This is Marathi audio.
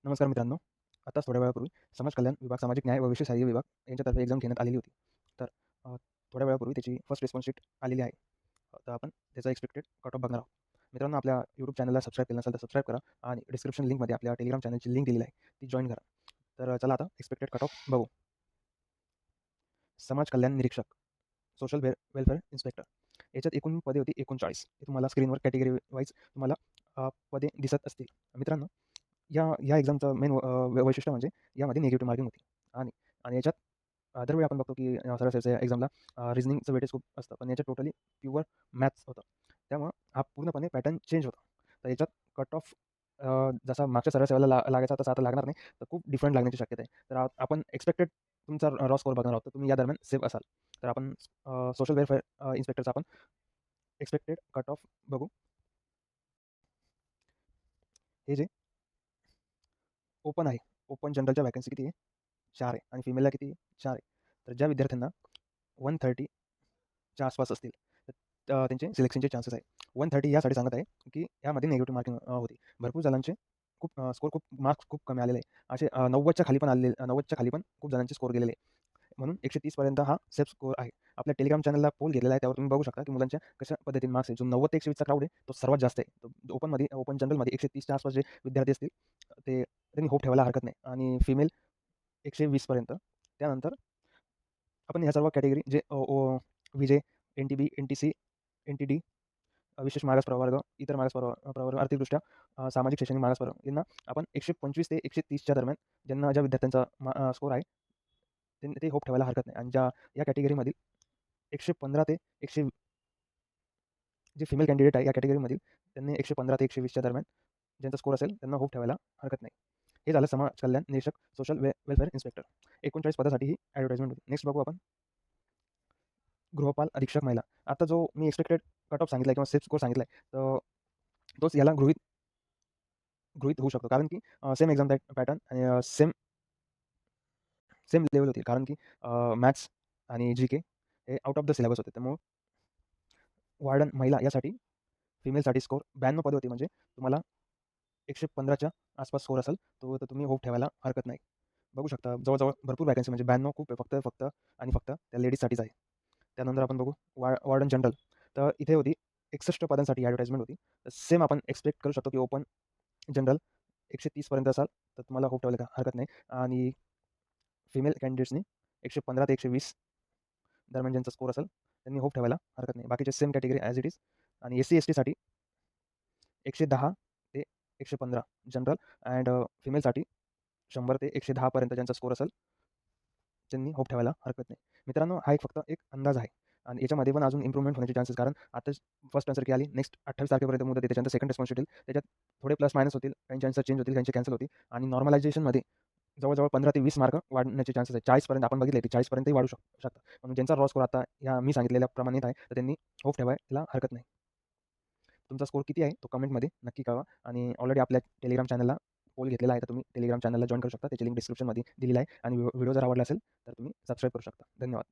नमस्कार मित्रांनो. आताच थोड्या वेळापूर्वी समाज कल्याण विभाग, सामाजिक न्याय व विशेष सहाय्य विभाग यांच्यातर्फे एक्झाम घेण्यात आलेली होती. तर थोड्या वेळापूर्वी त्याची फर्स्ट रिस्पॉन्स शीट आलेली आहे. तर आपण त्याचा एक्सपेक्टेड कट ऑफ बघणार आहोत. मित्रांनो, आपल्या यूट्यूब चॅनलला सबस्क्राईब केलं नसेल तर सबस्क्राईब करा आणि डिस्क्रिप्शन लिंकमध्ये आपल्या टेलिग्राम चॅनलची लिंक दिलेली आहे, ती जॉइन करा. तर चला आता एक्सपेक्टेड कट ऑफ बघू. समाज कल्याण निरीक्षक, सोशल वेलफेअर इन्स्पेक्टर, याच्यात एकूण पदे होती 39. हे तुम्हाला स्क्रीनवर कॅटेगरी वाईज तुम्हाला पदे दिसत असतील. मित्रांनो, या एक्झामचं मेन वैशिष्ट्य म्हणजे यामध्ये निगेटिव्ह मार्किंग होती. आणि आणि याच्यात दरवेळी आपण बघतो की सरासरीच्या एक्झामला रिझनिंगचं वेटेज खूप असतं, पण याच्यात टोटली प्युअर मॅथ्स होतं. त्यामुळं हा पूर्णपणे पॅटर्न चेंज होतो. तर याच्यात कट ऑफ जसा मागच्या सरासरीला लागायचा तसा आता लागणार नाही, तर खूप डिफरंट लागण्याची शक्यता आहे. तर आपण एक्सपेक्टेड तुमचा रॉ स्कोर बघणार आहोत, तर तुम्ही या दरम्यान सेफ असाल. तर आपण सोशल वेलफेअर इन्स्पेक्टरचा आपण एक्सपेक्टेड कट ऑफ बघू. हे जे ओपन आहे, ओपन जनरलच्या वॅकन्सी किती आहे? 4 आहे आणि फिमेलला किती आहे? 4 आहे. तर ज्या विद्यार्थ्यांना 130च्या आसपास असतील, तर त्यांचे सिलेक्शनचे चान्सेस आहे. 130 यासाठी सांगत आहे, की यामध्ये निगेटिव्ह मार्किंग होती. भरपूर जणांचे स्कोर खूप मार्क्स खूप कमी आलेले आहे. असे 90च्या खाली पण आलेले 90च्या खाली पण खूप जणांचे स्कोर गेलेले आहे. म्हणून 130 पर्यंत हा सेफ स्कोर आहे. आपल्या टेलिग्राम चॅनलला पोल घेतलेला आहे. त्यावर तुम्ही बघू शकता, की मुलांच्या कशा पद्धतीने मार्क्स आहे. जो 90 ते 120चा क्राउड आहे, तो सर्वात जास्त आहे. तो ओपन जनरलमध्ये 130च्या आसपास जे विद्यार्थी असतील, ते त्यांनी होप ठेवायला हरकत नाही. आणि फिमेल 120 पर्यंत. त्यानंतर आपण ह्या सर्व कॅटेगरी जे व्ही-जे, एन-टी-बी, एन-टी-सी, एन-टी-डी, विशेष मागास प्रवर्ग, इतर मागास प्रवर्ग, आर्थिकदृष्ट्या सामाजिक शैक्षणिक मागास प्रवर्ग यांना आपण 125 ते 130च्या दरम्यान ज्या विद्यार्थ्यांचा स्कोर आहे, ते होप ठेवायला हरकत नाही. आणि या कॅटेगरीमधील 115 ते 100 जे फिमेल कॅन्डिडेट आहे या कॅटेगरीमधील, त्यांनी 115 ते 120च्या दरम्यान ज्यांचा स्कोर असेल त्यांना होप ठेवायला हरकत नाही. हे झालं समाज कल्याण निरीक्षक, सोशल वेलफेअर इन्स्पेक्टर. 39 पदासाठी ही ॲडव्हर्टाइजमेंट होती. नेक्स्ट बघू आपण गृहपाल अधीक्षक महिला. आता जो मी एक्सपेक्टेड कट ऑफ सांगितला किंवा सेफ स्कोर सांगितला आहे, तर तोच याला गृहीत गृहीत होऊ शकतो. कारण की सेम एक्झाम पॅटर्न आणि सेम सेम लेव्हल होती. कारण की मॅथ्स आणि जी-के हे आउट ऑफ द सिलेबस होते. त्यामुळं वार्डन महिला यासाठी फिमेलसाठी स्कोर 92 पदे होती. म्हणजे तुम्हाला 115च्या आसपास स्कोर असेल, तर तुम्ही होप ठेवायला हरकत नाही. बघू शकता जवळ-जवळ भरपूर वॅकन्सी म्हणजे 92 खूप आहे. फक्त आणि फक्त त्या लेडीजसाठीच आहे. त्यानंतर आपण बघू वॉर्डन जनरल. तर इथे होती 61 पदांसाठी ॲडव्हर्टाइजमेंट होती. तर सेम आपण एक्सपेक्ट करू शकतो, की ओपन जनरल 130 पर्यंत असाल, तर तुम्हाला होप ठेवायला हरकत नाही. आणि फिमेल कॅन्डिडेट्सनी 115 ते 120 दरम्यान ज्यांचा स्कोर असेल, त्यांनी होप ठेवायला हरकत नाही. बाकीचे same category as it is. आणि एस-सी, एस-टीसाठी 110 ते 115 जनरल अँड फिमेलसाठी 100 ते 110 पर्यंत ज्यांचा स्कोर असेल, त्यांनी होप ठेवायला हरकत नाही. मित्रांनो, हा फक्त एक अंदाज आहे आणि याच्यामध्ये पण अजून इम्प्रूव्हमेंट होण्याचे चान्सेस, कारण आताच फर्स्ट आन्सर की आली. नेक्स्ट 28 तारखेपर्यंत मुदत आहे. त्याच्यानंतर सेकंड रिस्पॉन्स येतील. त्याच्यात थोडे प्लस मायनस होतील. काहींचे आन्सर चेंज होतील, काहींचे कॅन्सल होतील. आणि नॉर्मलायझेशनमध्ये जवळ-जवळ 15 ते 20 मार्क वाढण्याचे चान्सेस आहेत. 40 पर्यंत आपण बघितले, ते 40 पर्यंतही वाढू शकतात. म्हणून ज्यांचा रॉ स्कोर आता या मी सांगितलेल्या प्रमाणित आहे, तर त्यांनी होप ठेवायला हरकत नाही. तुमचा स्कोर किती आहे तो कमेंटमध्ये नक्की कळवा. आणि ऑलरेडी आपल्या टेलिग्राम चॅनलला पोल घेतलेला आहे, तर तुम्ही टेलिग्राम चॅनलला जॉइन करू शकता. त्याची लिंक डिस्क्रिप्शनमध्ये दिलेली आहे. आणि व्हिडिओ जर आवडला असेल तर तुम्ही सबस्क्राईब करू शकता. धन्यवाद.